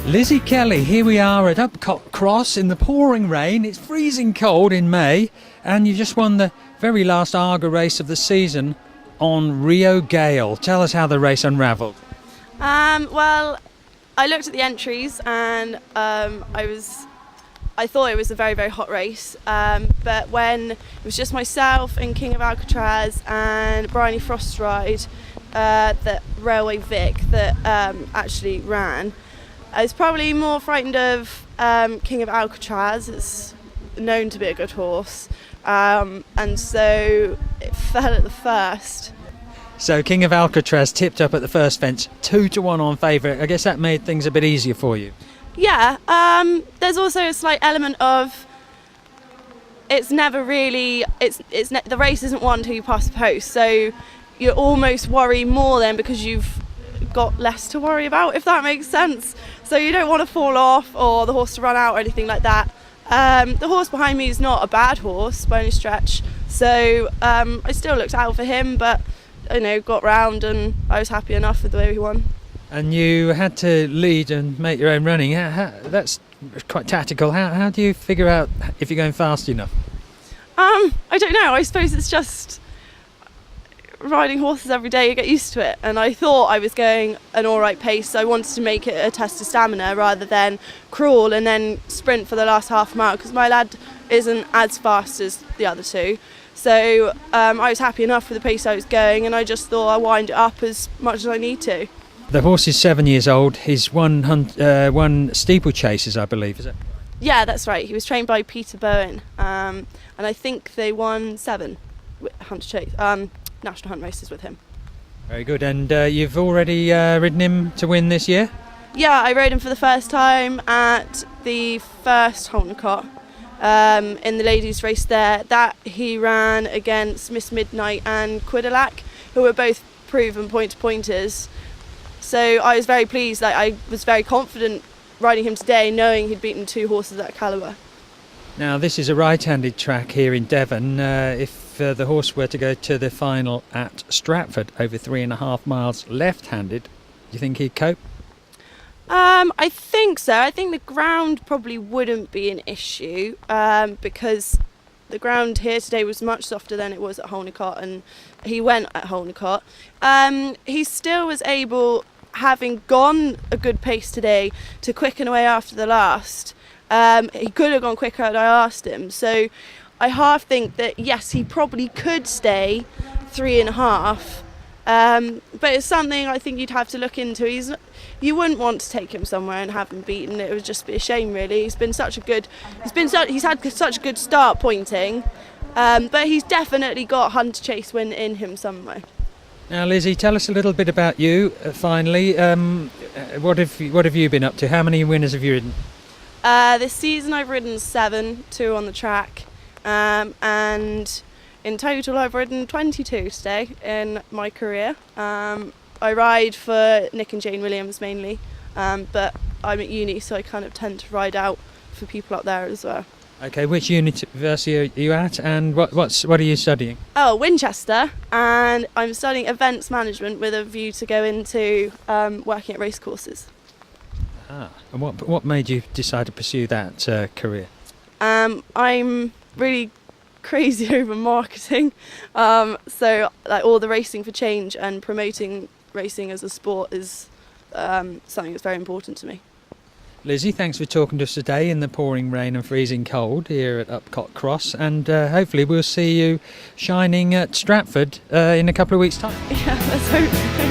Lizzie Kelly, here we are at Upcott Cross in the pouring rain. It's freezing cold in May, and you just won the very last Arga race of the season on Rio Gale. Tell us how the race unravelled. Well, I looked at the entries and I thought it was a very, very hot race, but when it was just myself and King of Alcatraz and Bryony Frostride, that Railway Vic that actually ran, I was probably more frightened of King of Alcatraz. It's known to be a good horse, and so it fell at the first. So King of Alcatraz tipped up at the first fence, 2-1 on favourite. I guess that made things a bit easier for you. Yeah, there's also a slight element of it's never really the race isn't won until you pass the post, so you almost worry more then because you've got less to worry about, if that makes sense. So you don't want to fall off or the horse to run out or anything like that. The horse behind me is not a bad horse by any stretch, so I still looked out for him, but got round and I was happy enough with the way he won. And you had to lead and make your own running. That's quite tactical. How do you figure out if you're going fast enough? I don't know. I suppose it's just riding horses every day. You get used to it. And I thought I was going an all right pace. So I wanted to make it a test of stamina rather than crawl and then sprint for the last half mile, because my lad isn't as fast as the other two. So I was happy enough with the pace I was going, and I just thought I'd wind it up as much as I need to. The horse is 7 years old. He's won steeplechases, I believe, is it? Yeah, that's right. He was trained by Peter Bowen, and I think they won 7 national hunt races with him. Very good. And you've already ridden him to win this year? Yeah, I rode him for the first time at the first Upcott in the ladies' race there. That he ran against Miss Midnight and Quiddalac, who were both proven point-to-pointers. So I was very pleased. I was very confident riding him today, knowing he'd beaten 2 horses of that calibre. Now, this is a right-handed track here in Devon. If the horse were to go to the final at Stratford, over 3.5 miles left-handed, do you think he'd cope? I think so. I think the ground probably wouldn't be an issue, because the ground here today was much softer than it was at Upcott, and he went at Upcott. He still was able, having gone a good pace today, to quicken away after the last. He could have gone quicker had I asked him. So I half think that yes, he probably could stay 3.5. But it's something I think you'd have to look into. You wouldn't want to take him somewhere and have him beaten. It would just be a shame, really. He's had such a good start pointing, but he's definitely got Hunter Chase win in him somewhere. Now, Lizzie, tell us a little bit about you. Finally, what have you been up to? How many winners have you ridden? This season I've ridden 7, 2 on the track, and in total I've ridden 22 today in my career. I ride for Nick and Jane Williams mainly, but I'm at uni, so I kind of tend to ride out for people up there as well. Okay, which university are you at, and what are you studying? Oh, Winchester, and I'm studying events management with a view to go into working at racecourses. Ah, and what made you decide to pursue that career? I'm really crazy over marketing, so like all the racing for change and promoting racing as a sport is something that's very important to me. Lizzie, thanks for talking to us today in the pouring rain and freezing cold here at Upcott Cross, and hopefully we'll see you shining at Stratford in a couple of weeks' time. Yeah, let's hope.